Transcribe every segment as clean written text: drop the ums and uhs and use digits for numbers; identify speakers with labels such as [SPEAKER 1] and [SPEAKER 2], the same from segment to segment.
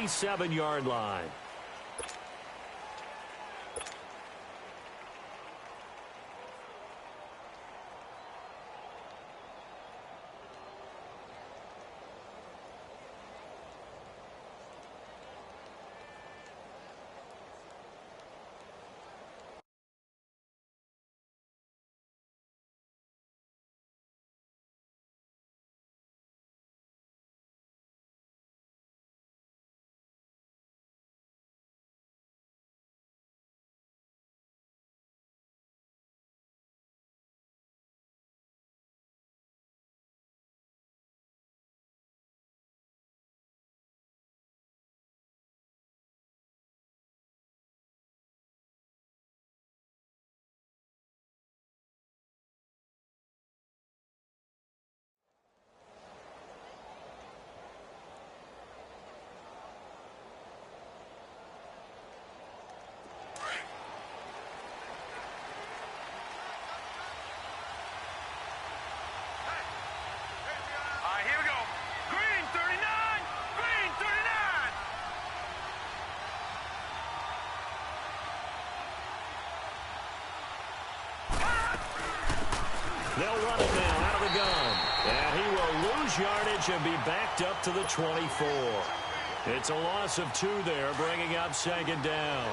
[SPEAKER 1] 27-yard line. They'll run it now out of the gun. And he will lose yardage and be backed up to the 24. It's a loss of 2 there, bringing up second down.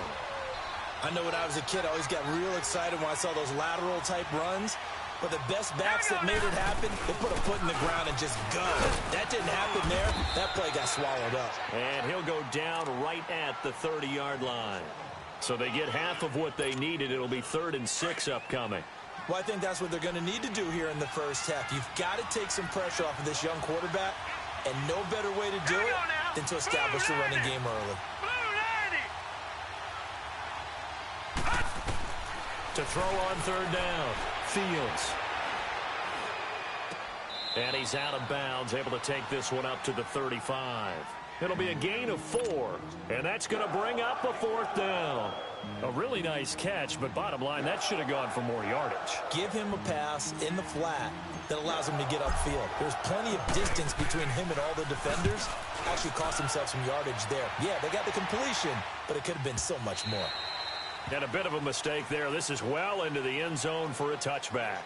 [SPEAKER 2] I know when I was a kid, I always got real excited when I saw those lateral-type runs. But the best backs that made it happen, they put a foot in the ground and just go. That didn't happen there. That play got swallowed up.
[SPEAKER 1] And he'll go down right at the 30-yard line. So they get half of what they needed. It'll be 3rd and 6 upcoming.
[SPEAKER 2] Well, I think that's what they're going to need to do here in the first half. You've got to take some pressure off of this young quarterback, and no better way to do it than to establish the running game early.
[SPEAKER 1] To throw on 3rd down, Fields. And he's out of bounds, able to take this one up to the 35. It'll be a gain of 4, and that's going to bring up a 4th down. A really nice catch, but bottom line, that should have gone for more yardage.
[SPEAKER 2] Give him a pass in the flat that allows him to get upfield. There's plenty of distance between him and all the defenders. Actually cost himself some yardage there. Yeah, they got the completion, but it could have been so much more.
[SPEAKER 1] And a bit of a mistake there. This is well into the end zone for a touchback.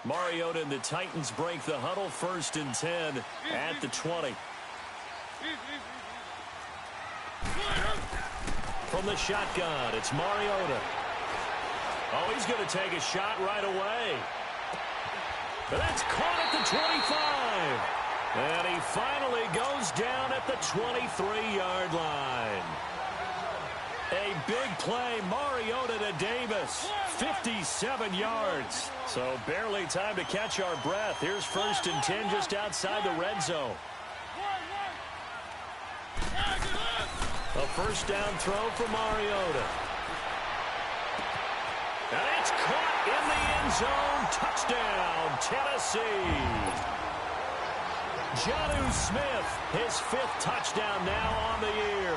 [SPEAKER 1] Mariota and the Titans break the huddle, 1st and 10 at the 20. From the shotgun, it's Mariota. Oh, he's going to take a shot right away. But that's caught at the 25. And he finally goes down at the 23-yard line. A big play, Mariota to Davis, 57 yards. So barely time to catch our breath. Here's 1st and 10 just outside the red zone. A 1st down throw for Mariota. And it's caught in the end zone. Touchdown, Tennessee. Jonnu Smith, his 5th touchdown now on the year.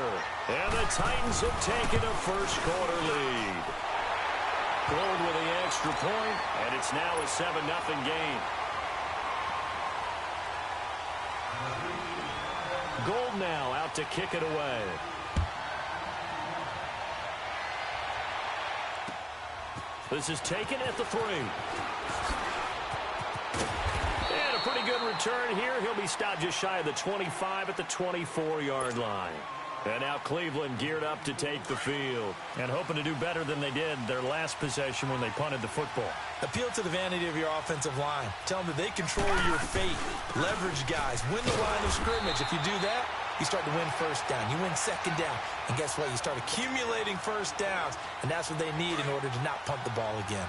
[SPEAKER 1] And the Titans have taken a first-quarter lead. Gold with the extra point, and it's now a 7-0 game. Gold now out to kick it away. This is taken at the 3. And a pretty good return here. He'll be stopped just shy of the 25 at the 24-yard line. And now Cleveland geared up to take the field and hoping to do better than they did their last possession when they punted the football.
[SPEAKER 2] Appeal to the vanity of your offensive line. Tell them that they control your fate. Leverage guys. Win the line of scrimmage. If you do that, you start to win 1st down. You win 2nd down. And guess what? You start accumulating 1st downs. And that's what they need in order to not punt the ball again.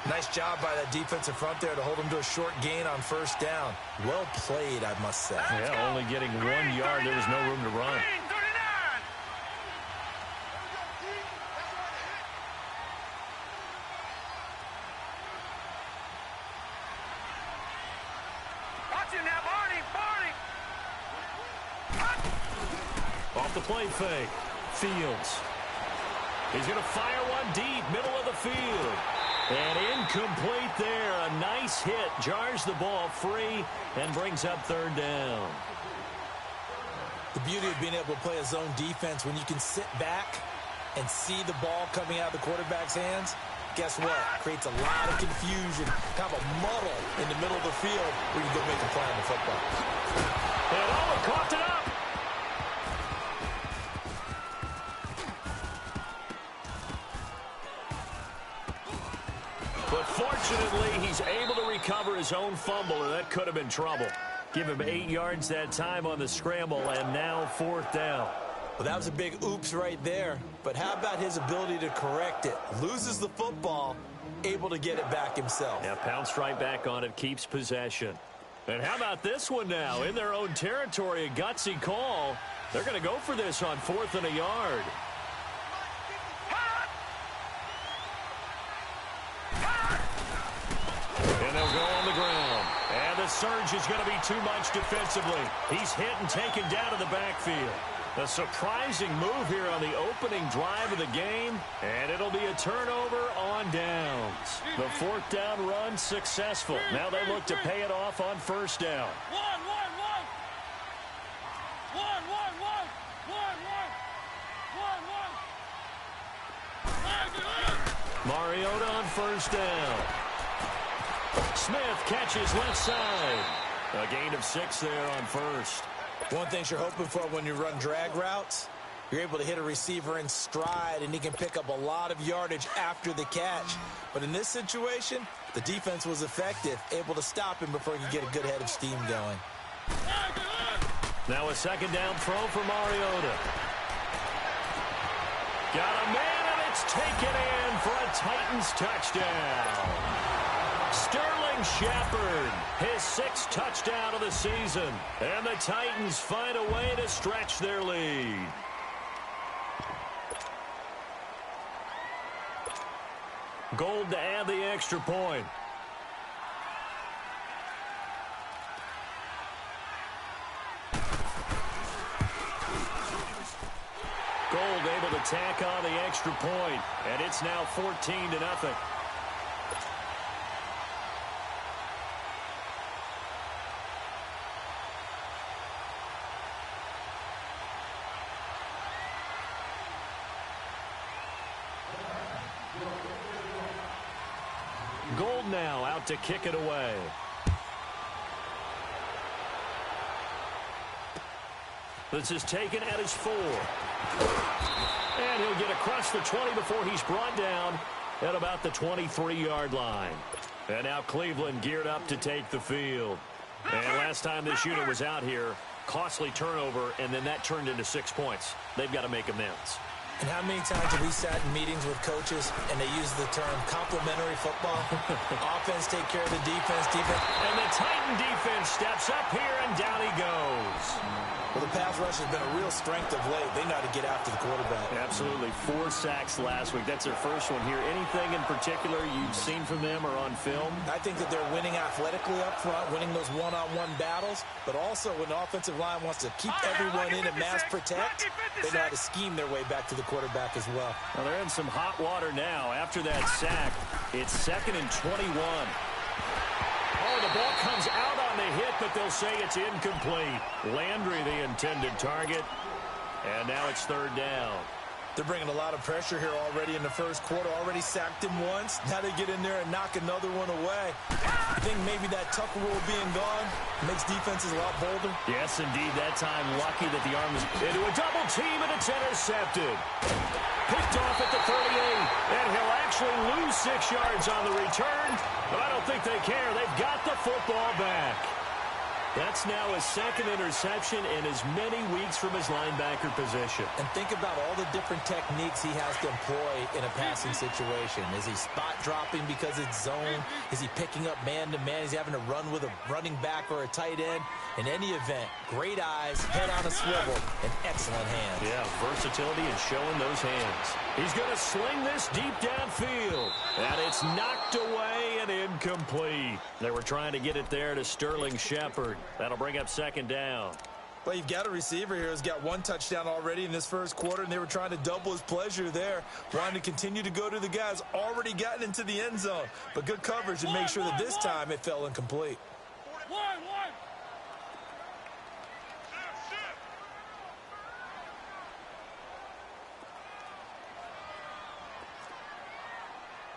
[SPEAKER 2] Nice job by that defensive front there to hold them to a short gain on 1st down. Well played, I must say.
[SPEAKER 1] Yeah, only getting 1 yard. There was no room to run. off the play fake. Fields. He's going to fire one deep, middle of the field. And incomplete there. A nice hit. Jars the ball free and brings up third down.
[SPEAKER 2] The beauty of being able to play a zone defense when you can sit back and see the ball coming out of the quarterback's hands, guess what? Creates a lot of confusion, kind of a muddle in the middle of the field where you go make a play on the football.
[SPEAKER 1] And Owen coughed it up. But fortunately, he's able to recover his own fumble, and that could have been trouble. Give him 8 yards that time on the scramble, and now fourth down.
[SPEAKER 2] Well, that was a big oops right there. But how about his ability to correct it? Loses the football, able to get it back himself.
[SPEAKER 1] Yeah, pounced right back on it, keeps possession. And how about this one now? In their own territory, a gutsy call. They're going to go for this on 4th and a yard. And they'll go on the ground. And the surge is going to be too much defensively. He's hit and taken down to the backfield. A surprising move here on the opening drive of the game, and it'll be a turnover on downs. The 4th down run successful. Now they look to pay it off on 1st down. Mariota on 1st down. Smith catches left side. A gain of 6 there on 1st.
[SPEAKER 2] One thing you're hoping for when you run drag routes, you're able to hit a receiver in stride, and he can pick up a lot of yardage after the catch. But in this situation, the defense was effective, able to stop him before he could get a good head of steam going.
[SPEAKER 1] Now a 2nd down throw for Mariota. Got a man, and it's taken in for a Titans touchdown. Sterling Shepard, his 6th touchdown of the season. And the Titans find a way to stretch their lead. Gold to add the extra point. Gold able to tack on the extra point, and it's now 14-0. Gold now out to kick it away. This is taken at his 4. And he'll get across the 20 before he's brought down at about the 23-yard line. And now Cleveland geared up to take the field. And last time this unit was out here, costly turnover, and then that turned into 6 points. They've got to make amends.
[SPEAKER 2] And how many times have we sat in meetings with coaches and they use the term complementary football? Offense take care of the defense.
[SPEAKER 1] And the Titan defense steps up here, and down he goes.
[SPEAKER 2] Well, the pass rush has been a real strength of late. They know how to get after the quarterback.
[SPEAKER 1] Absolutely. 4 sacks last week. That's their first one here. Anything in particular you've seen from them or on film?
[SPEAKER 2] I think that they're winning athletically up front, winning those one-on-one battles, but also when the offensive line wants to keep everyone in and mass protect, they know how to scheme their way back to the quarterback as well.
[SPEAKER 1] Well, they're in some hot water now. After that sack, it's 2nd and 21. Oh, the ball comes out on the hit, but they'll say it's incomplete. Landry, the intended target. And now it's 3rd down.
[SPEAKER 2] They're bringing a lot of pressure here already in the first quarter. Already sacked him once. Now they get in there and knock another one away. I think maybe that Tucker rule being gone makes defenses a lot bolder.
[SPEAKER 1] Yes, indeed. That time lucky that the arm was into a double team, and it's intercepted. Picked off at the 38, and he'll actually lose 6 yards on the return, but I don't think they care. They've got the football back. That's now his 2nd interception in as many weeks from his linebacker position.
[SPEAKER 2] And think about all the different techniques he has to employ in a passing situation. Is he spot dropping because it's zone? Is he picking up man-to-man? Is he having to run with a running back or a tight end? In any event, great eyes, head on a swivel, and excellent hands.
[SPEAKER 1] Yeah, versatility and showing those hands. He's going to sling this deep downfield, and it's knocked away and incomplete. They were trying to get it there to Sterling Shepard. That'll bring up 2nd down.
[SPEAKER 2] Well, you've got a receiver here who's got 1 touchdown already in this first quarter, and they were trying to double his pleasure there, wanting to continue to go to the guys already gotten into the end zone. But good coverage and make sure that this time it fell incomplete.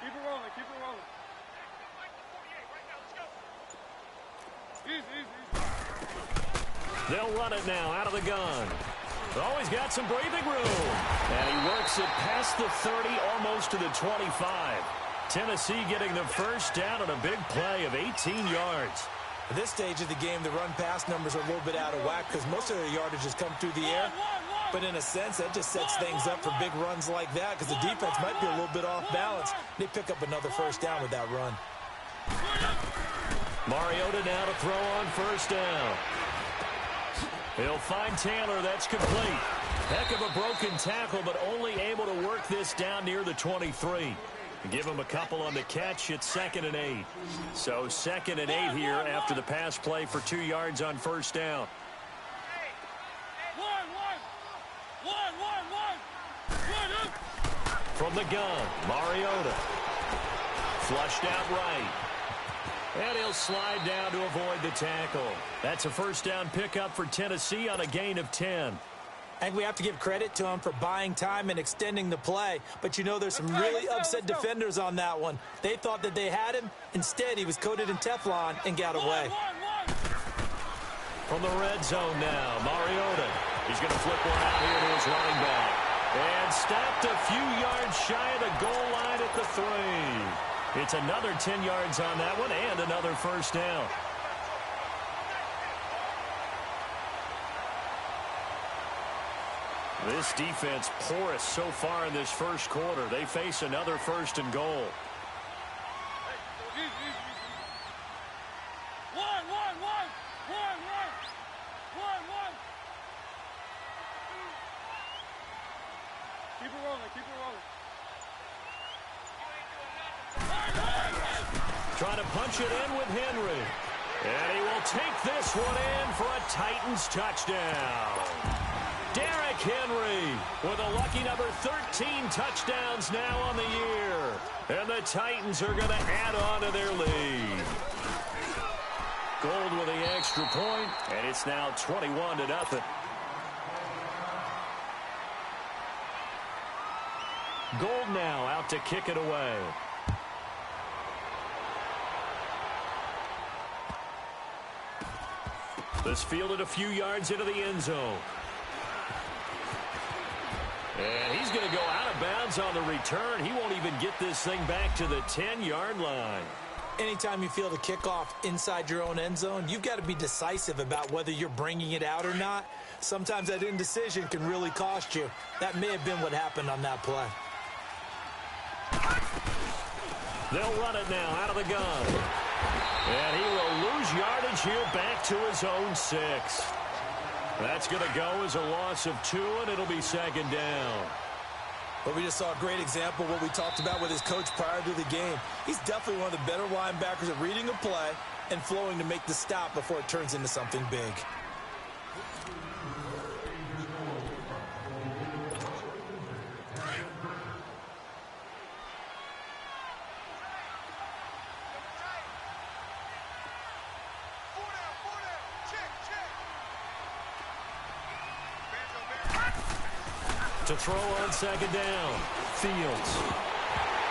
[SPEAKER 3] Keep it rolling, keep it rolling. Easy.
[SPEAKER 1] They'll run it now out of the gun. Oh, he's got some breathing room. And he works it past the 30, almost to the 25. Tennessee getting the first down on a big play of 18 yards.
[SPEAKER 2] At this stage of the game, the run-pass numbers are a little bit out of whack because most of their yardage has come through the air. But in a sense, that just sets things up for big runs like that because the defense might be a little bit off balance. They pick up another first down with that run.
[SPEAKER 1] Mariota now to throw on first down. He'll find Taylor. That's complete. Heck of a broken tackle, but only able to work this down near the 23. Give him a couple on the catch. It's 2nd and 8. So 2nd and 8 here after the pass play for 2 yards on first down. From the gun, Mariota. Flushed out right. And he'll slide down to avoid the tackle. That's a first down pickup for Tennessee on a gain of 10.
[SPEAKER 2] I think we have to give credit to him for buying time and extending the play. But, you know, there's some really upset defenders on that one. They thought that they had him. Instead, he was coated in Teflon and got away.
[SPEAKER 1] From the red zone now, Mariota. He's going to flip one out here to his running back. And stopped a few yards shy of the goal line at the 3. It's another 10 yards on that one and another first down. This defense porous so far in this first quarter. They face another 1st and goal.
[SPEAKER 3] Keep it rolling, keep it rolling.
[SPEAKER 1] Trying to punch it in with Henry. And he will take this one in for a Titans touchdown. Derrick Henry with a lucky number 13 touchdowns now on the year. And the Titans are going to add on to their lead. Gold with the extra point, and it's now 21-0. Gold now out to kick it away. This fielded a few yards into the end zone. And he's going to go out of bounds on the return. He won't even get this thing back to the 10-yard line.
[SPEAKER 2] Anytime you field a kickoff inside your own end zone, you've got to be decisive about whether you're bringing it out or not. Sometimes that indecision can really cost you. That may have been what happened on that play.
[SPEAKER 1] They'll run it now out of the gun. And he will lose yardage here back to his own 6. That's going to go as a loss of 2, and it'll be 2nd down.
[SPEAKER 2] But we just saw a great example of what we talked about with his coach prior to the game. He's definitely one of the better linebackers at reading a play and flowing to make the stop before it turns into something big.
[SPEAKER 1] To throw on 2nd down, Fields.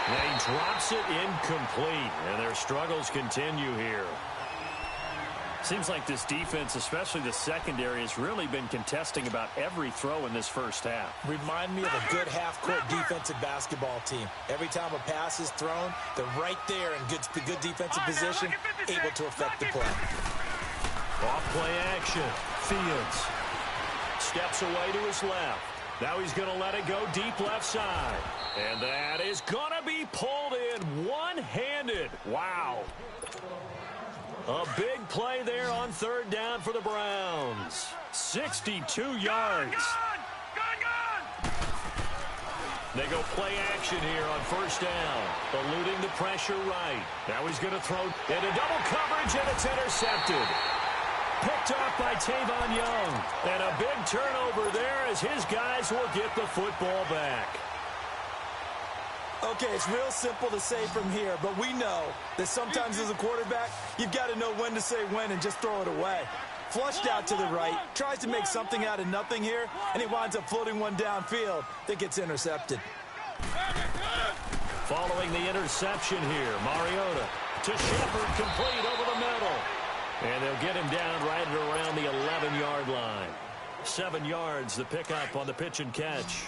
[SPEAKER 1] And he drops it incomplete, and their struggles continue here. Seems like this defense, especially the secondary, has really been contesting about every throw in this first half.
[SPEAKER 2] Remind me of a good half-court defensive basketball team. Every time a pass is thrown, they're right there in good defensive position, able to affect the play.
[SPEAKER 1] Off play action, Fields. Steps away to his left. Now he's going to let it go deep left side. And that is going to be pulled in one-handed. Wow. A big play there on 3rd down for the Browns. 62 yards. They go play action here on 1st down. Eluding the pressure right. Now he's going to throw into double coverage, and it's intercepted. Picked off by Tavon Young. And a big turnover there as his guys will get the football back.
[SPEAKER 2] Okay, it's real simple to say from here, but we know that sometimes as a quarterback, you've got to know when to say when and just throw it away. Flushed out to the right, tries to make something out of nothing here, and he winds up floating one downfield that gets intercepted.
[SPEAKER 1] Following the interception here, Mariota to Shepard, complete over the middle. And they'll get him down right at around the 11-yard line. 7 yards, the pickup on the pitch and catch.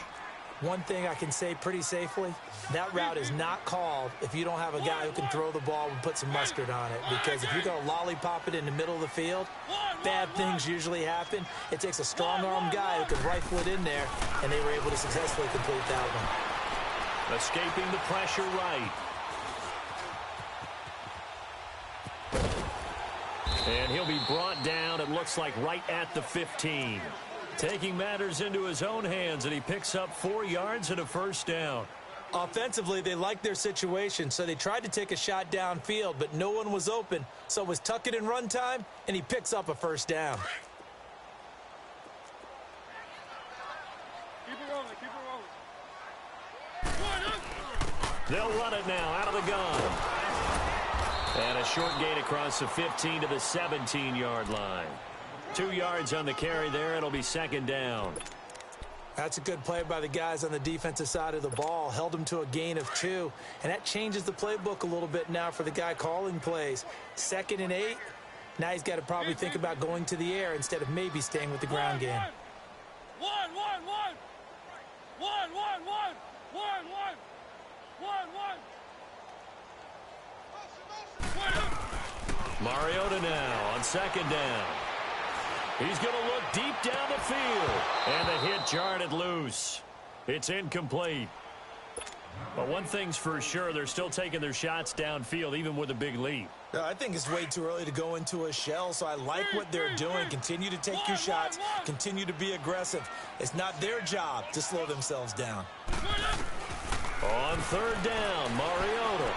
[SPEAKER 2] One thing I can say pretty safely, that route is not called if you don't have a guy who can throw the ball and put some mustard on it. Because if you're going to lollipop it in the middle of the field, bad things usually happen. It takes a strong-arm guy who can rifle it in there, and they were able to successfully complete that one.
[SPEAKER 1] Escaping the pressure right. And he'll be brought down, it looks like, right at the 15. Taking matters into his own hands, and he picks up 4 yards and a first down.
[SPEAKER 2] Offensively, they liked their situation, so they tried to take a shot downfield, but no one was open. So it was tuck it and run time, and he picks up a first down.
[SPEAKER 3] Keep it rolling, keep it rolling.
[SPEAKER 1] They'll run it now out of the gun. And a short gain across the 15 to the 17-yard line. 2 yards on the carry there. It'll be second down.
[SPEAKER 2] That's a good play by the guys on the defensive side of the ball. Held them to a gain of 2. And that changes the playbook a little bit now for the guy calling plays. 2nd and 8. Now he's got to probably think about going to the air instead of maybe staying with the ground game.
[SPEAKER 3] One.
[SPEAKER 1] Mariota now on second down. He's going to look deep down the field. And the hit jarred it loose. It's incomplete. But one thing's for sure, they're still taking their shots downfield, even with a big lead.
[SPEAKER 2] I think it's way too early to go into a shell, so I like what they're doing. Continue to take your shots. Continue to be aggressive. It's not their job to slow themselves down.
[SPEAKER 1] On third down, Mariota.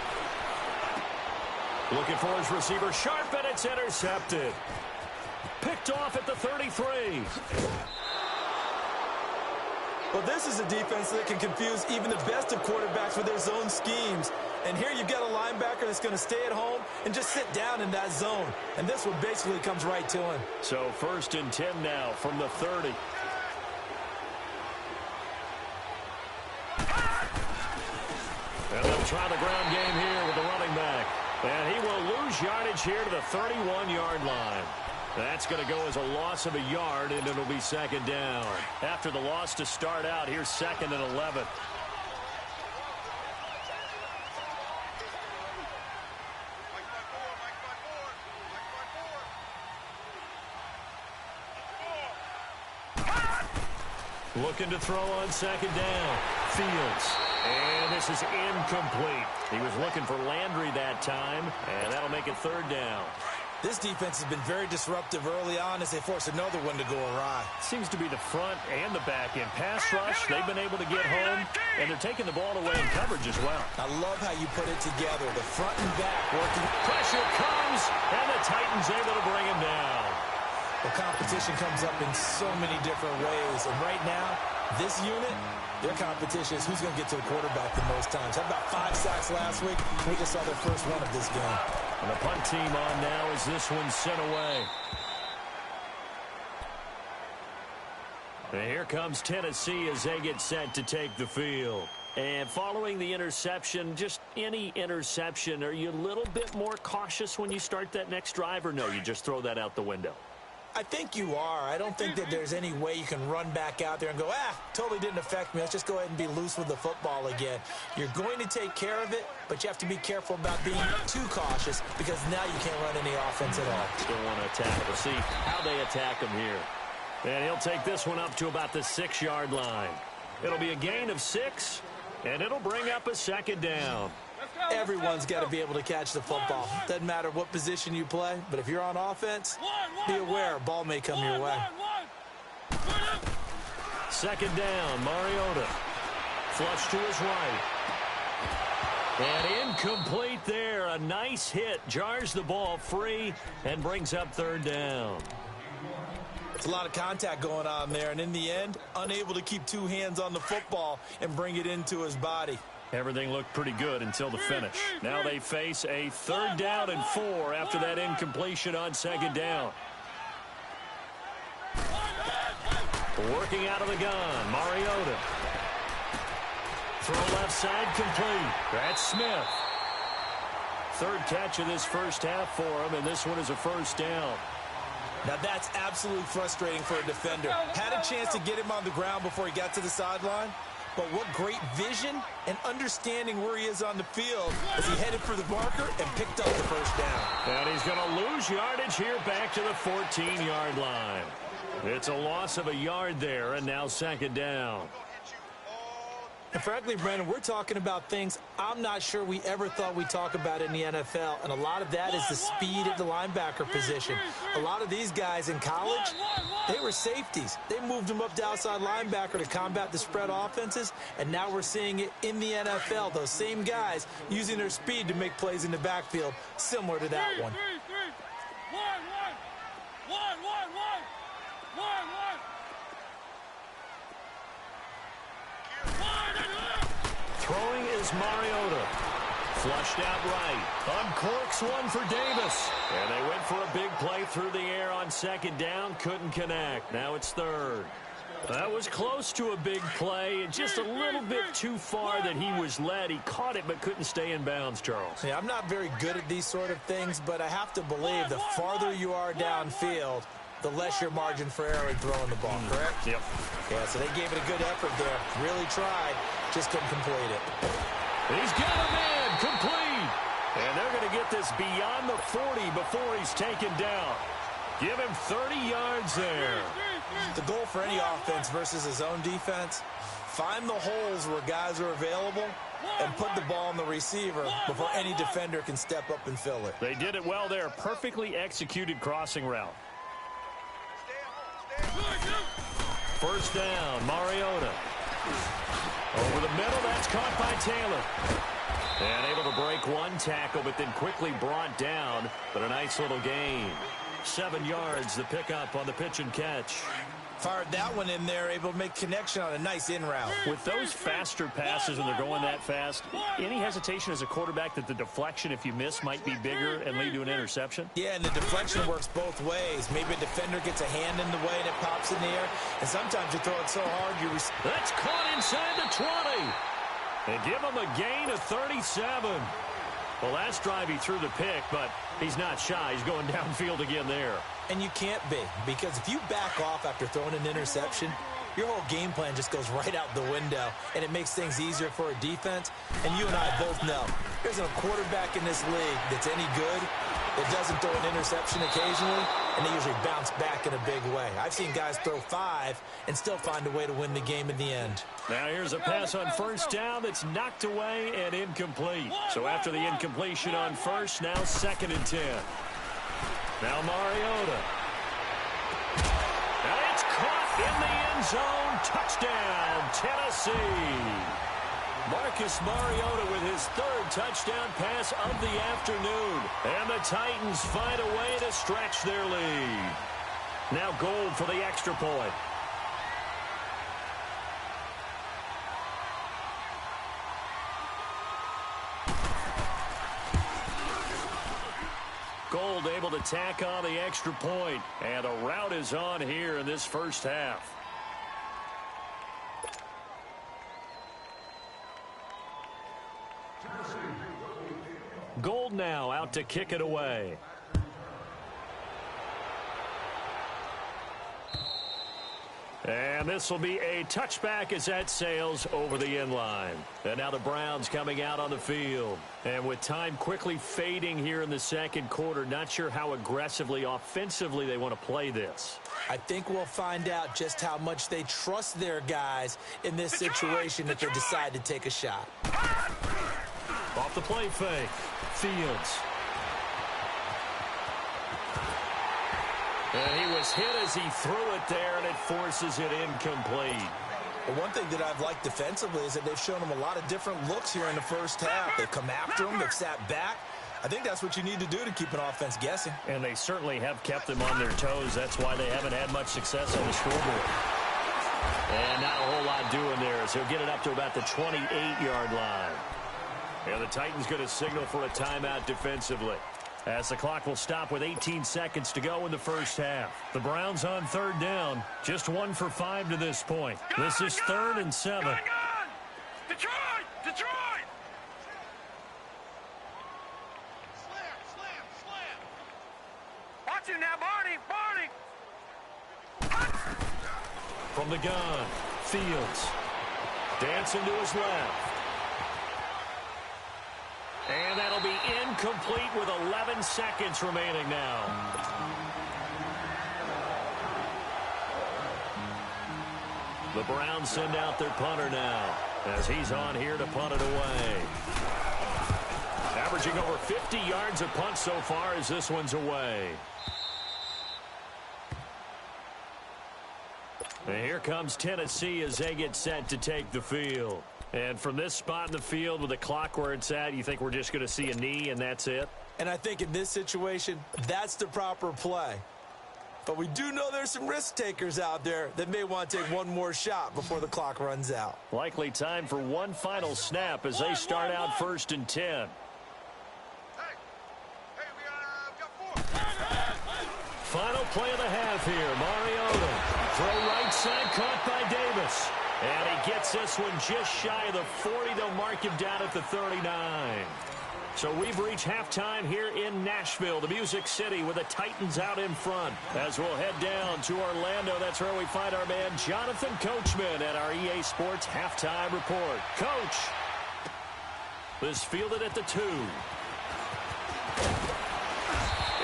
[SPEAKER 1] Looking for his receiver, sharp, and it's intercepted. Picked off at the 33.
[SPEAKER 2] Well, this is a defense that can confuse even the best of quarterbacks with their zone schemes. And here you've got a linebacker that's going to stay at home and just sit down in that zone. And this one basically comes right to him.
[SPEAKER 1] So 1st and 10 now from the 30. And they'll try the ground game here with the running back. And he will lose yardage here to the 31-yard line. That's going to go as a loss of a yard, and it'll be second down. After the loss to start out, here's 2nd and 11. Looking to throw on second down. Fields. And this is incomplete. He was looking for Landry that time, and that'll make it third down.
[SPEAKER 2] This defense has been very disruptive early on as they force another one to go awry.
[SPEAKER 1] Seems to be the front and the back end. Pass rush, they've been able to get home, and they're taking the ball away in coverage as well.
[SPEAKER 2] I love how you put it together. The front and back working.
[SPEAKER 1] Pressure comes, and the Titans able to bring him down.
[SPEAKER 2] The competition comes up in so many different ways. And right now, this unit, their competition is who's going to get to the quarterback the most times. Had about 5 sacks last week. We just saw their first one of this game.
[SPEAKER 1] And the punt team on now as this one's sent away. And here comes Tennessee as they get set to take the field. And following the interception, just any interception, are you a little bit more cautious when you start that next drive, or no, you just throw that out the window?
[SPEAKER 2] I think you are. I don't think that there's any way you can run back out there and go, totally didn't affect me. Let's just go ahead and be loose with the football again. You're going to take care of it, but you have to be careful about being too cautious because now you can't run any offense at all.
[SPEAKER 1] Still want to attack. We'll see how they attack him here. And he'll take this one up to about the 6-yard line. It'll be a gain of 6, and it'll bring up a second down.
[SPEAKER 2] Everyone's got to be able to catch the football. Doesn't matter what position you play, but if you're on offense, be aware a ball may come your way.
[SPEAKER 1] Second down, Mariota. Flush to his right. And incomplete there. A nice hit. Jars the ball free and brings up third down.
[SPEAKER 2] It's a lot of contact going on there, and in the end, unable to keep two hands on the football and bring it into his body.
[SPEAKER 1] Everything looked pretty good until the finish. Now they face a 3rd down and 4 after that incompletion on 2nd down. Working out of the gun, Mariota. Throw left side complete. That's Smith. 3rd catch of this first half for him, and this one is a 1st down.
[SPEAKER 2] Now that's absolutely frustrating for a defender. Had a chance to get him on the ground before he got to the sideline, but what great vision and understanding where he is on the field as he headed for the marker and picked up the 1st down.
[SPEAKER 1] And he's going to lose yardage here back to the 14-yard line. It's a loss of a yard there, and now 2nd down.
[SPEAKER 2] And frankly, Brandon, we're talking about things I'm not sure we ever thought we'd talk about in the NFL, and a lot of that is the speed at the linebacker position. A lot of these guys in college, they were safeties. They moved them up to outside linebacker to combat the spread offenses, and now we're seeing it in the NFL. Those same guys using their speed to make plays in the backfield, similar to that one.
[SPEAKER 1] Throwing is Mariota. Flushed out right. Uncorks one for Davis. And they went for a big play through the air on 2nd down. Couldn't connect. Now it's 3rd. That was close to a big play. Just a little bit too far that he was led. He caught it but couldn't stay in bounds, Charles.
[SPEAKER 2] Yeah, I'm not very good at these sort of things, but I have to believe the farther you are downfield, the less your margin for error in throwing the ball, correct?
[SPEAKER 1] Yep.
[SPEAKER 2] Yeah, so they gave it a good effort there. Really tried, just couldn't complete it.
[SPEAKER 1] He's got a man complete. And they're going to get this beyond the 40 before he's taken down. Give him 30 yards there.
[SPEAKER 2] The goal for any offense versus his own defense, find the holes where guys are available and put the ball on the receiver before any defender can step up and fill it.
[SPEAKER 1] They did it well there. Perfectly executed crossing route. 1st down, Mariota. Over the middle, that's caught by Taylor. And able to break one tackle, but then quickly brought down. But a nice little gain. 7 yards, the pickup on the pitch and catch.
[SPEAKER 2] Fired that one in there, able to make connection on a nice in route.
[SPEAKER 1] With those faster passes when they're going that fast, any hesitation as a quarterback that the deflection, if you miss, might be bigger and lead to an interception?
[SPEAKER 2] Yeah, and the deflection works both ways. Maybe a defender gets a hand in the way and it pops in the air, and sometimes you throw it so hard you...
[SPEAKER 1] That's caught inside the 20. They give him a gain of 37. Well, last drive he threw the pick, but he's not shy. He's going downfield again there.
[SPEAKER 2] And you can't be, because if you back off after throwing an interception, your whole game plan just goes right out the window, and it makes things easier for a defense. And you and I both know there isn't a quarterback in this league that's any good that doesn't throw an interception occasionally, and they usually bounce back in a big way. I've seen guys throw 5 and still find a way to win the game in the end.
[SPEAKER 1] Now here's a pass on 1st down that's knocked away and incomplete. So after the incompletion on 1st, now 2nd and 10. Now Mariota. And it's caught in the end zone. Touchdown, Tennessee. Marcus Mariota with his 3rd touchdown pass of the afternoon. And the Titans find a way to stretch their lead. Now Gold for the extra point. Gold able to tack on the extra point. And a rout is on here in this first half. Gold now out to kick it away. And this will be a touchback as that sails over the end line. And now the Browns coming out on the field. And with time quickly fading here in the 2nd quarter, not sure how aggressively, offensively they want to play this.
[SPEAKER 2] I think we'll find out just how much they trust their guys in this situation if they decide to take a shot.
[SPEAKER 1] Off the play fake. Fields. And he was hit as he threw it there, and it forces it incomplete.
[SPEAKER 2] Well, one thing that I've liked defensively is that they've shown him a lot of different looks here in the first half. They've come after him. They've sat back. I think that's what you need to do to keep an offense guessing.
[SPEAKER 1] And they certainly have kept them on their toes. That's why they haven't had much success on the scoreboard. And not a whole lot doing there, so he'll get it up to about the 28-yard line. And the Titans going to signal for a timeout defensively, as the clock will stop with 18 seconds to go in the first half. The Browns on third down, just 1 for 5 to this point. This is 3rd and 7.
[SPEAKER 3] Detroit! Detroit! Slam! Watch him now, Barney!
[SPEAKER 1] From the gun, Fields. Dancing to his left. And that'll be incomplete with 11 seconds remaining now. The Browns send out their punter now, as he's on here to punt it away. Averaging over 50 yards a punt so far as this one's away. And here comes Tennessee as they get set to take the field. And from this spot in the field with the clock where it's at, you think we're just going to see a knee and that's it?
[SPEAKER 2] And I think in this situation, that's the proper play. But we do know there's some risk takers out there that may want to take one more shot before the clock runs out.
[SPEAKER 1] Likely time for one final snap as they start out 1st and 10. Final play of the half here. Mariota. Throw right side, caught by Davis. And he gets this one just shy of the 40. They'll mark him down at the 39. So we've reached halftime here in Nashville, the Music City, with the Titans out in front. As we'll head down to Orlando, that's where we find our man Jonathan Coachman at our EA Sports Halftime Report. Coach, this fielded at the 2.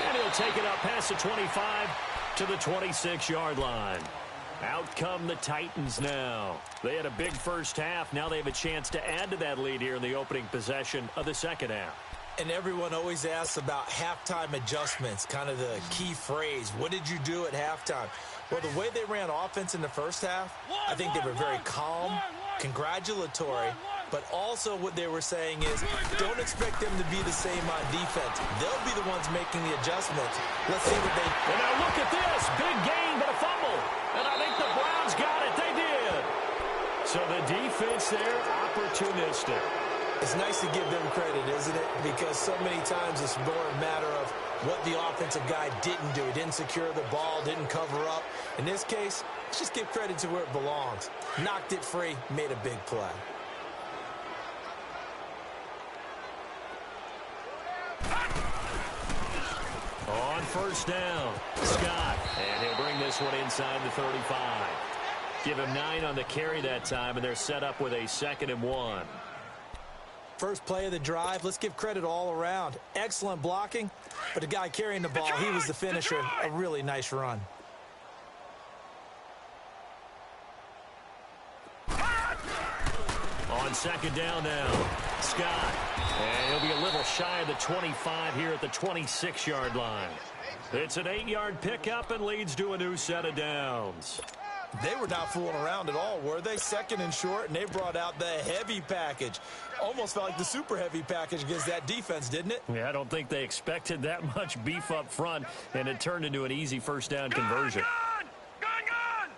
[SPEAKER 1] And he'll take it up past the 25 to the 26-yard line. Out come the Titans now. They had a big first half. Now they have a chance to add to that lead here in the opening possession of the second half.
[SPEAKER 2] And everyone always asks about halftime adjustments, kind of the key phrase. What did you do at halftime? Well, the way they ran offense in the first half, I think they were very calm, congratulatory, but also what they were saying is don't expect them to be the same on defense. They'll be the ones making the adjustments. Let's see what they...
[SPEAKER 1] And now look at this. Big gain, but a fumble. And I think the Browns got it. They did. So the defense there, opportunistic.
[SPEAKER 2] It's nice to give them credit, isn't it? Because so many times it's more a matter of what the offensive guy didn't do. He didn't secure the ball, didn't cover up. In this case, let's just give credit to where it belongs. Knocked it free, made a big play.
[SPEAKER 1] On first down, Scott. And he'll bring this one inside the 35. Give him 9 on the carry that time, and they're set up with a 2nd and 1.
[SPEAKER 2] First play of the drive, let's give credit all around. Excellent blocking, but the guy carrying the ball, he was the finisher. A really nice run.
[SPEAKER 1] On second down now, Scott. And he'll be a little shy of the 25 here at the 26-yard line. It's an 8-yard pickup and leads to a new set of downs.
[SPEAKER 2] They were not fooling around at all, were they? 2nd and short, and they brought out the heavy package. Almost felt like the super heavy package against that defense, didn't it?
[SPEAKER 1] Yeah, I don't think they expected that much beef up front, and it turned into an easy first down conversion.
[SPEAKER 3] Gun!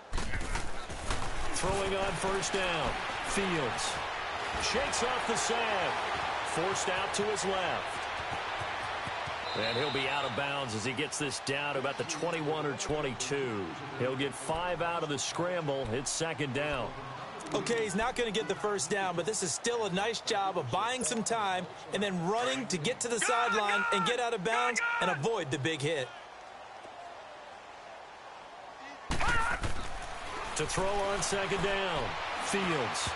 [SPEAKER 1] Throwing on first down, Fields. Shakes off the sack. Forced out to his left. And he'll be out of bounds as he gets this down to about the 21 or 22. He'll get 5 out of the scramble. It's 2nd down.
[SPEAKER 2] Okay, he's not going to get the first down, but this is still a nice job of buying some time and then running to get to the sideline and get out of bounds and avoid the big hit.
[SPEAKER 1] To throw on 2nd down, Fields.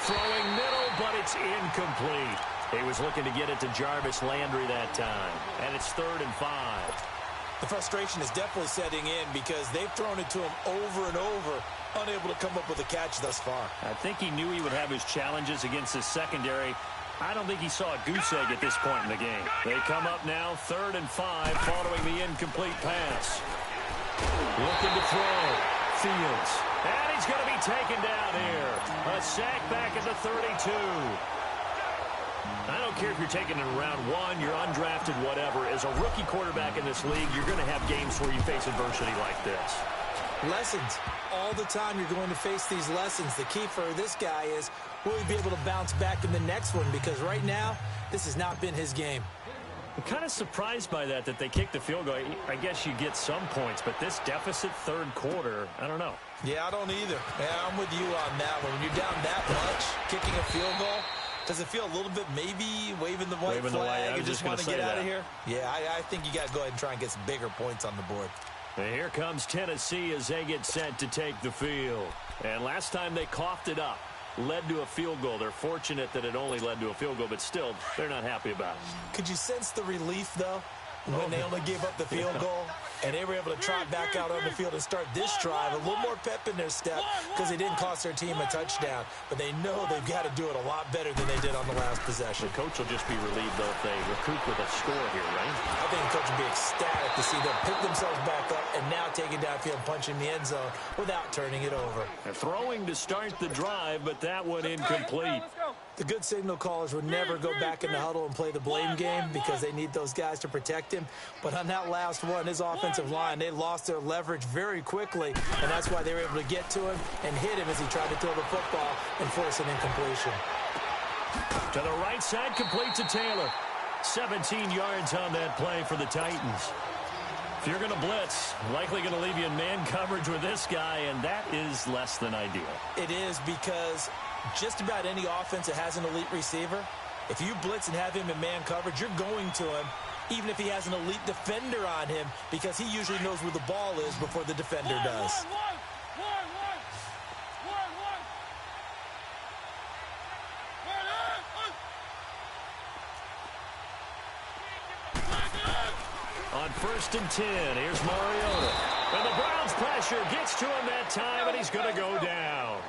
[SPEAKER 1] Throwing middle, but it's incomplete. He was looking to get it to Jarvis Landry that time. And it's 3rd and 5.
[SPEAKER 2] The frustration is definitely setting in because they've thrown it to him over and over, unable to come up with a catch thus far.
[SPEAKER 1] I think he knew he would have his challenges against his secondary. I don't think he saw a goose egg at this point in the game. They come up now 3rd and 5 following the incomplete pass. Looking to throw. Fields. And he's going to be taken down here. A sack back at the 32. I don't care if you're taking it in round one, you're undrafted, whatever. As a rookie quarterback in this league, you're going to have games where you face adversity like this.
[SPEAKER 2] Lessons. All the time you're going to face these lessons. The key for this guy is, will he be able to bounce back in the next one? Because right now, this has not been his game.
[SPEAKER 1] I'm kind of surprised by that they kicked the field goal. I guess you get some points, but this deficit third quarter, I don't know.
[SPEAKER 2] Yeah, I don't either. Yeah, I'm with you on that one. When you're down that much, kicking a field goal, does it feel a little bit maybe waving the white flag and just want to get out of here? Yeah, I think you got to go ahead and try and get some bigger points on the board.
[SPEAKER 1] And here comes Tennessee as they get set to take the field. And last time they coughed it up, led to a field goal. They're fortunate that it only led to a field goal, but still, they're not happy about it.
[SPEAKER 2] Could you sense the relief, though, when they only gave up the field goal? And they were able to trot back out on the field and start this drive. A little more pep in their step because they didn't cost their team a touchdown. But they know they've got to do it a lot better than they did on the last possession.
[SPEAKER 1] The coach will just be relieved, though, if they recoup with a score here, right?
[SPEAKER 2] I think the coach will be ecstatic to see them pick themselves back up and now take it downfield, punching the end zone without turning it over.
[SPEAKER 1] They're throwing to start the drive, but that one incomplete.
[SPEAKER 2] The good signal callers would never go back in the huddle and play the blame game because they need those guys to protect him. But on that last one, his offensive line, they lost their leverage very quickly, and that's why they were able to get to him and hit him as he tried to throw the football and force an incompletion.
[SPEAKER 1] To the right side, complete to Taylor. 17 yards on that play for the Titans. If you're going to blitz, likely going to leave you in man coverage with this guy, and that is less than ideal.
[SPEAKER 2] It is because just about any offense that has an elite receiver, if you blitz and have him in man coverage, you're going to him, even if he has an elite defender on him, because he usually knows where the ball is before the defender does.
[SPEAKER 1] On 1st and 10, here's Mariota. And the Browns pressure gets to him that time, and he's going to go down.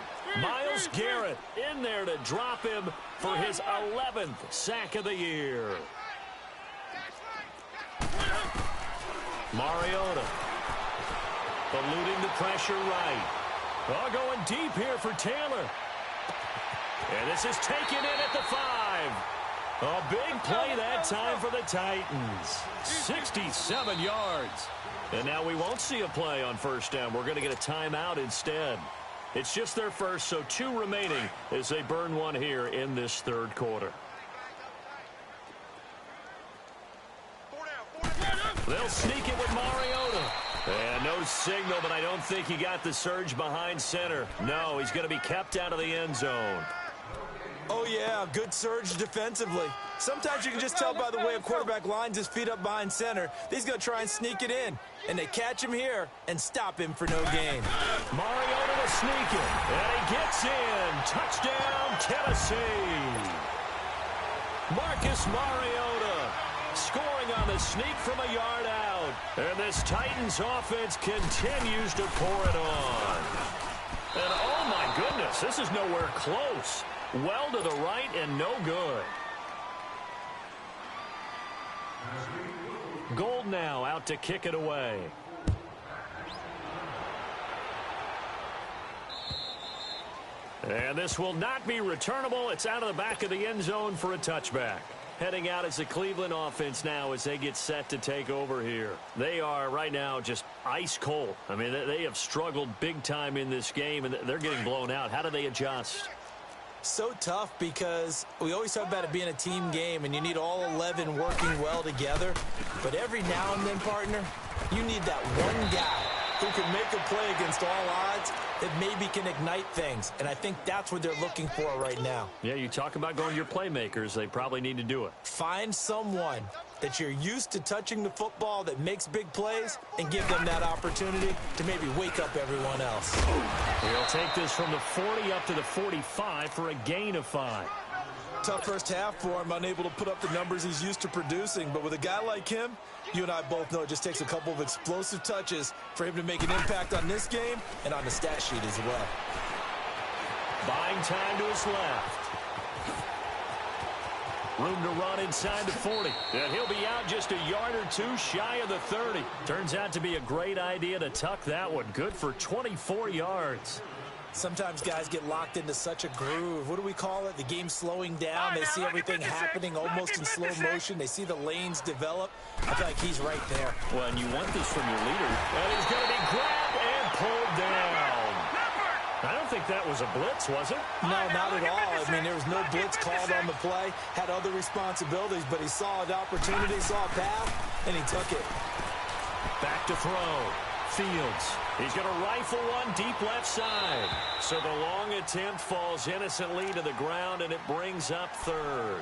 [SPEAKER 1] Myles Garrett in there to drop him for his 11th sack of the year. Mariota eluding the pressure right. Oh, going deep here for Taylor. And this is taken in at the 5. A big play that time for the Titans. 67 yards. And now we won't see a play on 1st down. We're going to get a timeout instead. It's just their first, so 2 remaining as they burn one here in this third quarter. They'll sneak it with Mariota. And no signal, but I don't think he got the surge behind center. No, he's going to be kept out of the end zone.
[SPEAKER 2] Oh, yeah, good surge defensively. Sometimes you can just tell by the way a quarterback lines his feet up behind center. He's going to try and sneak it in. And they catch him here and stop him for no gain.
[SPEAKER 1] Mariota to sneak it. And he gets in. Touchdown, Tennessee. Marcus Mariota scoring on the sneak from a yard out. And this Titans offense continues to pour it on. And oh, my goodness, this is nowhere close. Well to the right and no good. Gold now out to kick it away. And this will not be returnable. It's out of the back of the end zone for a touchback. Heading out as the Cleveland offense now as they get set to take over here. They are right now just ice cold. I mean, they have struggled big time in this game, and they're getting blown out. How do they adjust?
[SPEAKER 2] So tough because we always talk about it being a team game and you need all 11 working well together. But every now and then, partner, you need that one guy who can make a play against all odds that maybe can ignite things. And I think that's what they're looking for right now.
[SPEAKER 1] Yeah, you talk about going to your playmakers. They probably need to do it.
[SPEAKER 2] Find someone that you're used to touching the football that makes big plays and give them that opportunity to maybe wake up everyone else.
[SPEAKER 1] He'll take this from the 40 up to the 45 for a gain of 5.
[SPEAKER 2] Tough first half for him, unable to put up the numbers he's used to producing. But with a guy like him, you and I both know it just takes a couple of explosive touches for him to make an impact on this game and on the stat sheet as well.
[SPEAKER 1] Buying time to his left. Room to run inside the 40. And he'll be out just a yard or two shy of the 30. Turns out to be a great idea to tuck that one. Good for 24 yards.
[SPEAKER 2] Sometimes guys get locked into such a groove. What do we call it? The game's slowing down. They see everything happening almost in slow motion. They see the lanes develop. I feel like he's right there.
[SPEAKER 1] Well, and you want this from your leader. And he's going to be grabbed and pulled down. I don't think that was a blitz, was it?
[SPEAKER 2] No, not at all. I mean, there was no blitz called on the play. Had other responsibilities, but he saw an opportunity, saw a path, and he took it.
[SPEAKER 1] Back to throw. Fields. He's going to rifle one deep left side. So the long attempt falls innocently to the ground, and it brings up third.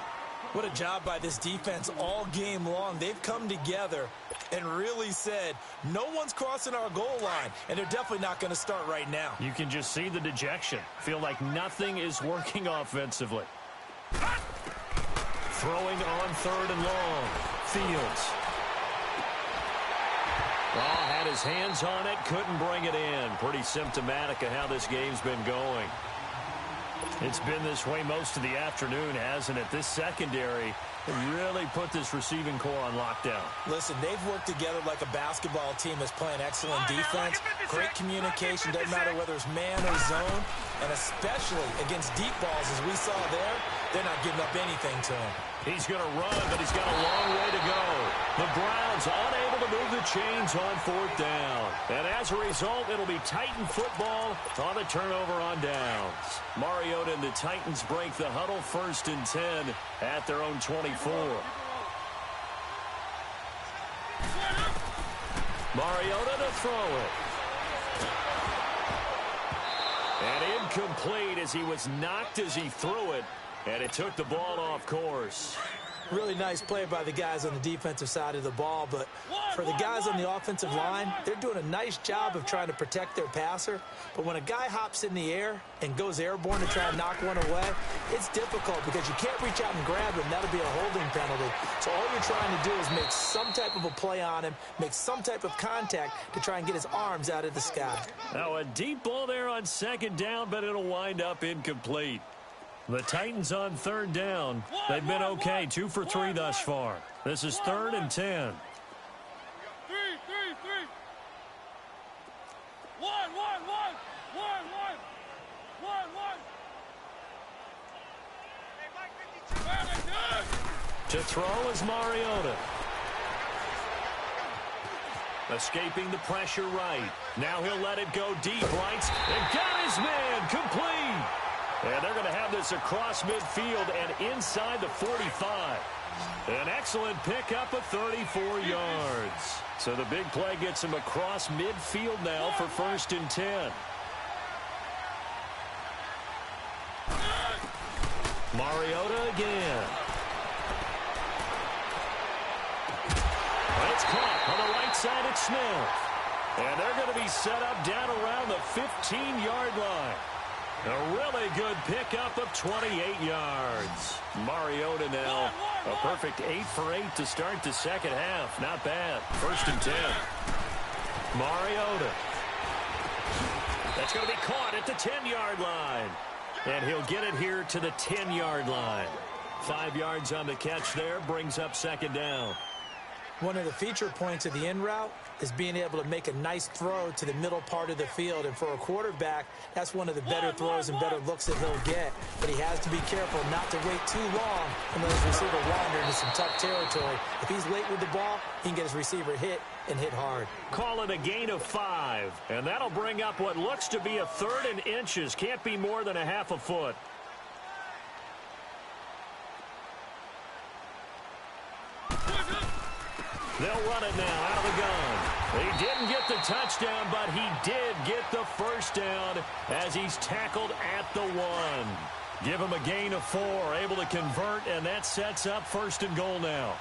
[SPEAKER 2] What a job by this defense all game long. They've come together and really said, no one's crossing our goal line, and they're definitely not going to start right now.
[SPEAKER 1] You can just see the dejection. Feel like nothing is working offensively. Throwing on third and long. Fields. Oh, had his hands on it, couldn't bring it in. Pretty symptomatic of how this game's been going. It's been this way most of the afternoon, hasn't it? This secondary really put this receiving core on lockdown.
[SPEAKER 2] Listen, they've worked together like a basketball team that's playing excellent defense. Great communication, doesn't matter whether it's man or zone. And especially against deep balls, as we saw there, they're not giving up anything to him.
[SPEAKER 1] He's going to run, but he's got a long way to go. The Browns unable to move the chains on fourth down. And as a result, it'll be Titan football on the turnover on downs. Mariota and the Titans break the huddle, 1st and 10 at their own 24. Mariota to throw it. And incomplete as he was knocked as he threw it. And it took the ball off course.
[SPEAKER 2] Really nice play by the guys on the defensive side of the ball, but for the guys on the offensive line, they're doing a nice job of trying to protect their passer. But when a guy hops in the air and goes airborne to try and knock one away, it's difficult because you can't reach out and grab him. That'll be a holding penalty. So all you're trying to do is make some type of a play on him, make some type of contact to try and get his arms out of the sky.
[SPEAKER 1] Now a deep ball there on 2nd down, but it'll wind up incomplete. The Titans on 3rd down. They've been okay, 2 for 3 thus far. This is 3rd and 10.
[SPEAKER 3] 3. 1. To
[SPEAKER 1] throw is Mariota. Escaping the pressure right. Now he'll let it go deep, right, and got his man complete. And they're going to have this across midfield and inside the 45. An excellent pickup of 34 yards. So the big play gets him across midfield now for 1st and 10. Mariota again. It's caught on the right side at Smith. And they're going to be set up down around the 15-yard line. A really good pickup of 28 yards. Mariota now a perfect 8 for 8 to start the second half. Not bad. 1st and 10. Mariota. That's going to be caught at the 10-yard line. And he'll get it here to the 10-yard line. 5 yards on the catch there. Brings up 2nd down.
[SPEAKER 2] One of the feature points of the in route is being able to make a nice throw to the middle part of the field. And for a quarterback, that's one of the better throws and better looks that he'll get. But he has to be careful not to wait too long and let his receiver wander into some tough territory. If he's late with the ball, he can get his receiver hit and hit hard.
[SPEAKER 1] Call it a gain of 5. And that'll bring up what looks to be a 3rd and inches. Can't be more than a half a foot. They'll run it now out of the gun. He didn't get the touchdown, but he did get the 1st down as he's tackled at the 1. Give him a gain of 4, able to convert, and that sets up 1st and goal now.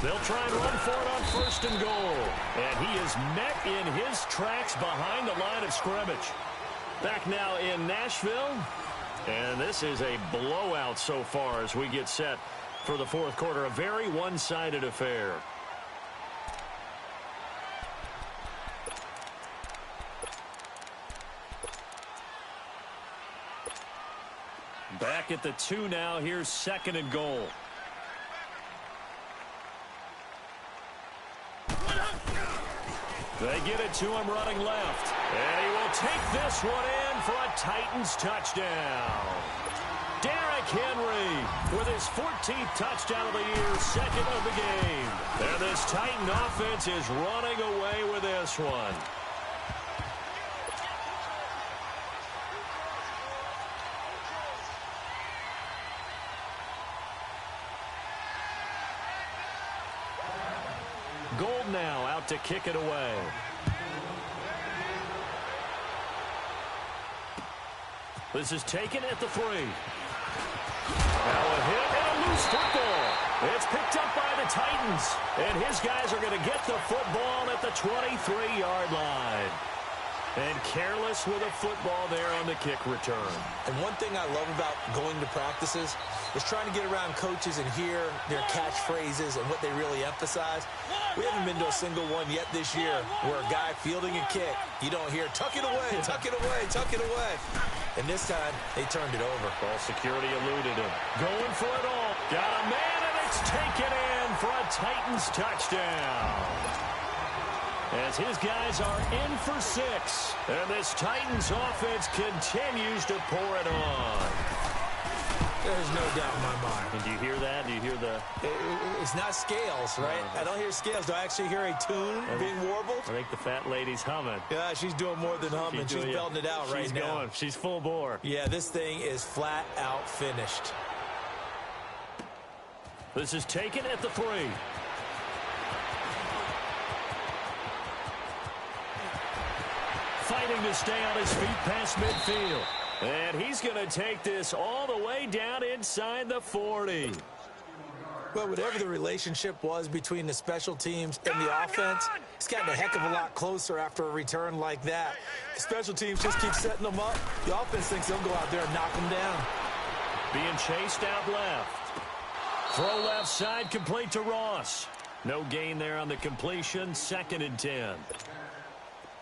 [SPEAKER 1] They'll try and run for it on 1st and goal. And he is met in his tracks behind the line of scrimmage. Back now in Nashville. And this is a blowout so far as we get set for the 4th quarter. A very one-sided affair. Back at the 2 now. Here's 2nd and goal. They get it to him running left. And he will take this one in for a Titans touchdown. Derrick Henry with his 14th touchdown of the year, second of the game. And this Titan offense is running away with this one. Gold now out to kick it away. This is taken at the 3. Now a hit and a loose football. It's picked up by the Titans. And his guys are going to get the football at the 23-yard line. And careless with a football there on the kick return.
[SPEAKER 2] And one thing I love about going to practices is trying to get around coaches and hear their catchphrases and what they really emphasize. We haven't been to a single one yet this year where a guy fielding a kick, you don't hear, tuck it away, tuck it away, tuck it away. And this time, they turned it over.
[SPEAKER 1] Ball security eluded him. Going for it all. Got a man, and it's taken in for a Titans touchdown. As his guys are in for 6. And this Titans offense continues to pour it on.
[SPEAKER 2] There's no doubt in my mind.
[SPEAKER 1] And do you hear that? Do you hear the...
[SPEAKER 2] It's not scales, right? I don't hear scales. Do I actually hear a tune being warbled?
[SPEAKER 1] I think the fat lady's humming.
[SPEAKER 2] Yeah, she's doing more than humming. She's belting it out right now.
[SPEAKER 1] She's going. She's full bore.
[SPEAKER 2] Yeah, this thing is flat out finished.
[SPEAKER 1] This is taken at the 3. Fighting to stay on his feet past midfield. And he's going to take this all the way down inside the 40.
[SPEAKER 2] Well, whatever the relationship was between the special teams and the offense, it's gotten a heck of a lot closer after a return like that. The special teams just keep setting them up. The offense thinks they'll go out there and knock them down.
[SPEAKER 1] Being chased out left. Throw left side, complete to Ross. No gain there on the completion, 2nd and 10.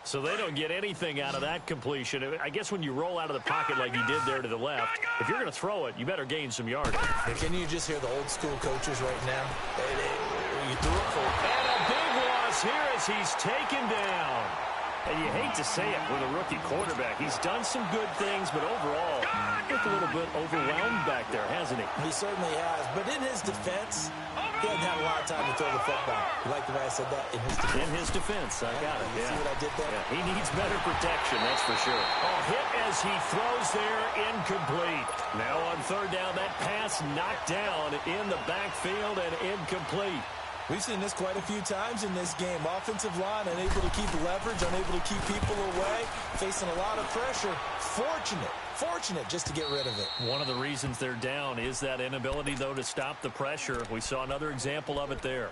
[SPEAKER 1] So they don't get anything out of that completion. I guess when you roll out of the pocket like he did there to the left, if you're going to throw it, you better gain some yardage.
[SPEAKER 2] And can you just hear the old school coaches right now? You threw it for...
[SPEAKER 1] And a big loss here as he's taken down. And you hate to say it with a rookie quarterback. He's done some good things, but overall, looked a little bit overwhelmed back there, hasn't he?
[SPEAKER 2] He certainly has. But in his defense, he hasn't had a lot of time to throw the football. You like the way I said that? In his defense.
[SPEAKER 1] In his defense, I got it.
[SPEAKER 2] You see what I did there?
[SPEAKER 1] Yeah. He needs better protection, that's for sure. Hit as he throws there, incomplete. Now on 3rd down, that pass knocked down in the backfield and incomplete.
[SPEAKER 2] We've seen this quite a few times in this game. Offensive line unable to keep leverage, unable to keep people away, facing a lot of pressure. Fortunate just to get rid of it.
[SPEAKER 1] One of the reasons they're down is that inability, though, to stop the pressure. We saw another example of it there.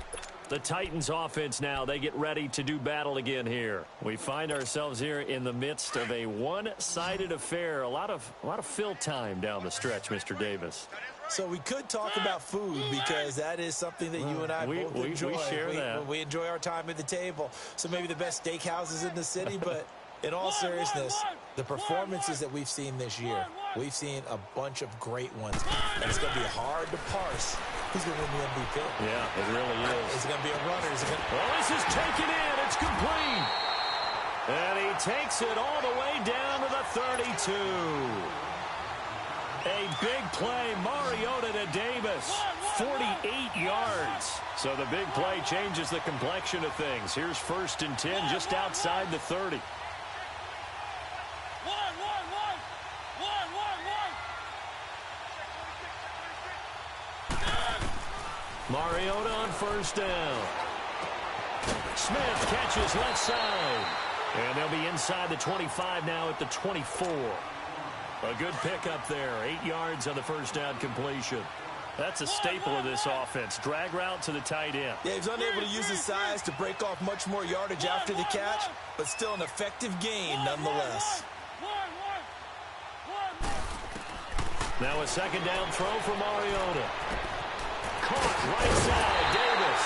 [SPEAKER 1] The Titans offense now, they get ready to do battle again here. We find ourselves here in the midst of a one-sided affair. A lot of fill time down the stretch, Mr. Davis.
[SPEAKER 2] So we could talk about food because that is something that you and I both enjoy.
[SPEAKER 1] We share that.
[SPEAKER 2] We enjoy our time at the table. So maybe the best steakhouses in the city, but in all seriousness, the performances that we've seen this year, we've seen a bunch of great ones. And it's going to be hard to parse who's going to win the MVP.
[SPEAKER 1] Yeah, it really is.
[SPEAKER 2] Is it going to be a runner?
[SPEAKER 1] Well, this is taken in. It's complete. And he takes it all the way down to the 32. A big play, Mariota to Davis, 48 yards. So the big play changes the complexion of things. Here's 1st and 10 just outside the 30. Mariota on 1st down. Smith catches left side. And they'll be inside the 25 now at the 24. A good pickup there. 8 yards on the 1st down completion. That's a staple of this offense. Drag route to the tight end.
[SPEAKER 2] Yeah, he's unable to use his size to break off much more yardage after the catch, but still an effective gain nonetheless.
[SPEAKER 1] Now a 2nd down throw for Mariota. Caught right side, Davis.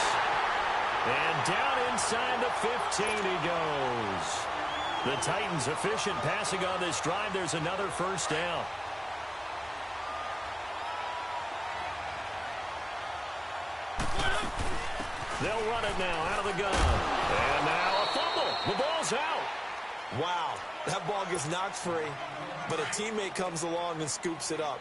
[SPEAKER 1] And down inside the 15 he goes. The Titans efficient passing on this drive. There's another 1st down. They'll run it now out of the gun. And now a fumble. The ball's out.
[SPEAKER 2] Wow, that ball gets knocked free, but a teammate comes along and scoops it up.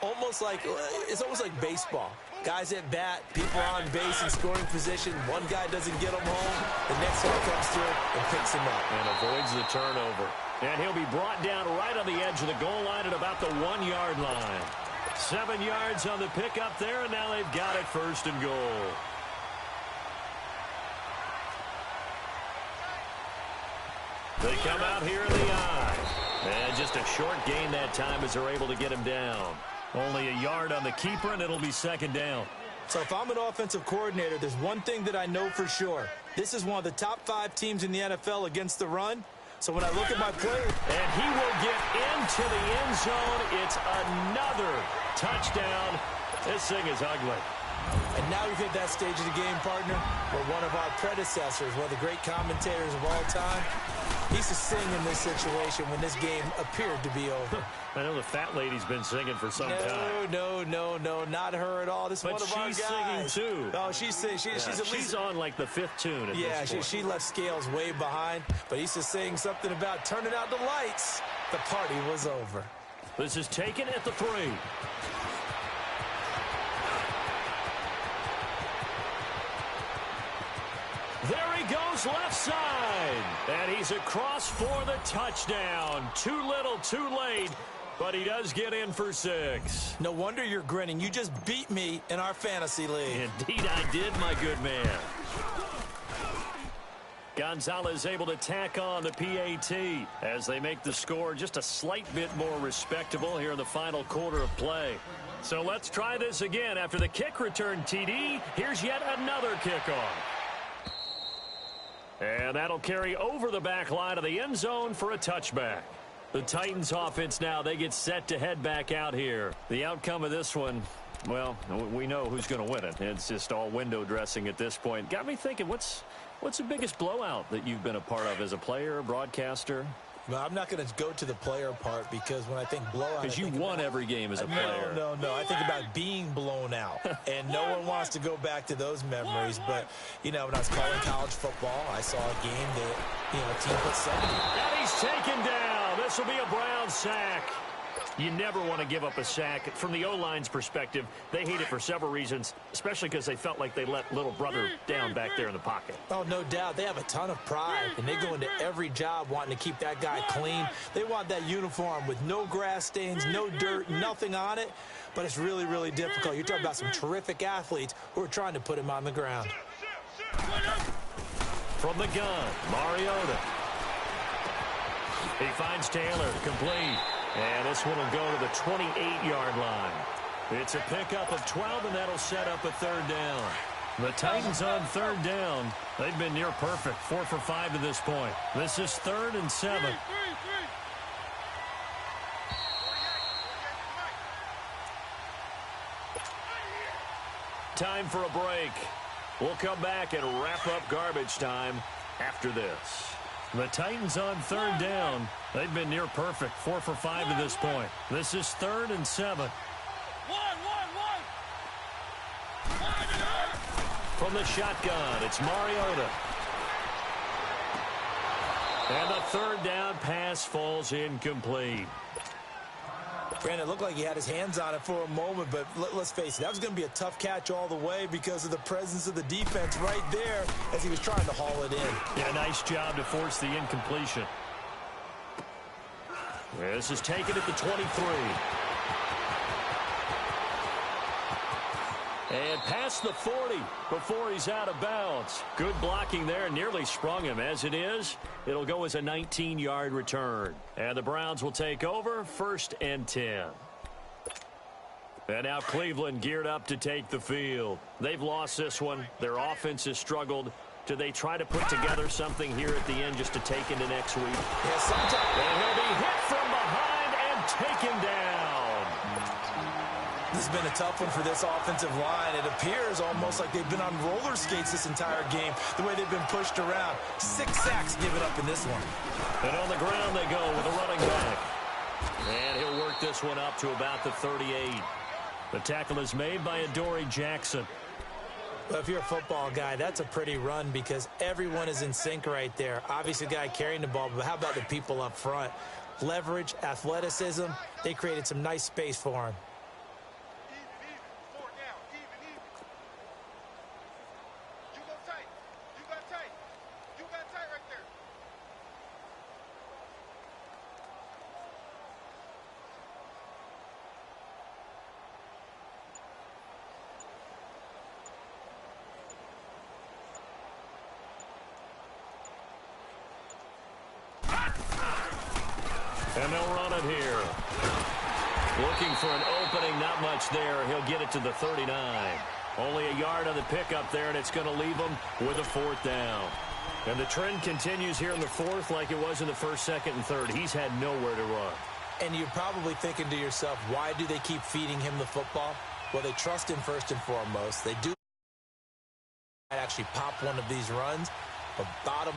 [SPEAKER 2] It's almost like baseball. Guys at bat, people on base in scoring position. One guy doesn't get him home. The next guy comes through and picks him up.
[SPEAKER 1] And avoids the turnover. And he'll be brought down right on the edge of the goal line at about the 1-yard line. 7 yards on the pickup there, and now they've got it first and goal. They come out here in the eye. And just a short gain that time as they're able to get him down. Only a yard on the keeper, and it'll be second down.
[SPEAKER 2] So if I'm an offensive coordinator, there's one thing that I know for sure. This is one of the top 5 teams in the NFL against the run. So when I look at my play,
[SPEAKER 1] and he will get into the end zone. It's another touchdown. This thing is ugly.
[SPEAKER 2] And now we've hit that stage of the game, partner, where one of our predecessors, one of the great commentators of all time, he used to sing in this situation when this game appeared to be over.
[SPEAKER 1] I know the fat lady's been singing for some time.
[SPEAKER 2] No, not her at all. This is one of our guys.
[SPEAKER 1] But she's singing, too.
[SPEAKER 2] Oh, she's singing. She's
[SPEAKER 1] on, like, the 5th tune at this point.
[SPEAKER 2] She left Scales way behind, but he used to sing something about turning out the lights. The party was over.
[SPEAKER 1] This is taken at the 3. There he goes left side. And he's across for the touchdown. Too little, too late. But he does get in for 6.
[SPEAKER 2] No wonder you're grinning. You just beat me in our fantasy league.
[SPEAKER 1] Indeed I did, my good man. Gonzalez able to tack on the PAT as they make the score just a slight bit more respectable here in the final quarter of play. So let's try this again. After the kick return TD, here's yet another kickoff. And that'll carry over the back line of the end zone for a touchback. The Titans offense now, they get set to head back out here. The outcome of this one, well, we know who's going to win it. It's just all window dressing at this point. Got me thinking, what's the biggest blowout that you've been a part of as a player, broadcaster?
[SPEAKER 2] Well, I'm not going to go to the player part because when I think blowout...
[SPEAKER 1] Because you won every game as a player.
[SPEAKER 2] No. I think about being blown out. And no one wants to go back to those memories. But, when I was calling college football, I saw a game that, a team put 70.
[SPEAKER 1] And he's taken down. This will be a Brown sack. You never want to give up a sack. From the O-line's perspective, they hate it for several reasons, especially because they felt like they let little brother down back there in the pocket.
[SPEAKER 2] Oh, no doubt. They have a ton of pride, and they go into every job wanting to keep that guy clean. They want that uniform with no grass stains, no dirt, nothing on it, but it's really, really difficult. You're talking about some terrific athletes who are trying to put him on the ground.
[SPEAKER 1] From the gun, Mariota. He finds Taylor, complete. And this one will go to the 28-yard line. It's a pickup of 12, and that'll set up a third down. The Titans on third down. They've been near perfect, 4 for 5 to this point. This is 3rd and 7. Time for a break. We'll come back and wrap up garbage time after this. The Titans on third down. They've been near perfect, 4 for 5 to this point. This is 3rd and 7. From the shotgun, it's Mariota. And the third down pass falls incomplete.
[SPEAKER 2] Brandon, it looked like he had his hands on it for a moment, but let's face it, that was going to be a tough catch all the way because of the presence of the defense right there as he was trying to haul it in.
[SPEAKER 1] Yeah, nice job to force the incompletion. This is taken at the 23. And past the 40 before he's out of bounds. Good blocking there, nearly sprung him. As it is, it'll go as a 19-yard return. And the Browns will take over, 1st and 10. And now Cleveland geared up to take the field. They've lost this one. Their offense has struggled. Do they try to put together something here at the end just to take into next week?
[SPEAKER 2] Yeah, sometimes.
[SPEAKER 1] And he'll be hit from behind and taken down.
[SPEAKER 2] This has been a tough one for this offensive line. It appears almost like they've been on roller skates this entire game, the way they've been pushed around. 6 sacks given up in this one.
[SPEAKER 1] And on the ground they go with a running back. And he'll work this one up to about the 38. The tackle is made by Adoree Jackson.
[SPEAKER 2] Well, if you're a football guy, that's a pretty run because everyone is in sync right there. Obviously, the guy carrying the ball, but how about the people up front? Leverage, athleticism, they created some nice space for him.
[SPEAKER 1] And they'll run it here. Looking for an opening, not much there. He'll get it to the 39. Only a yard on the pickup there, and it's going to leave him with a 4th down. And the trend continues here in the 4th like it was in the 1st, 2nd, and 3rd. He's had nowhere to run.
[SPEAKER 2] And you're probably thinking to yourself, why do they keep feeding him the football? Well, they trust him first and foremost. They do actually pop one of these runs, but bottom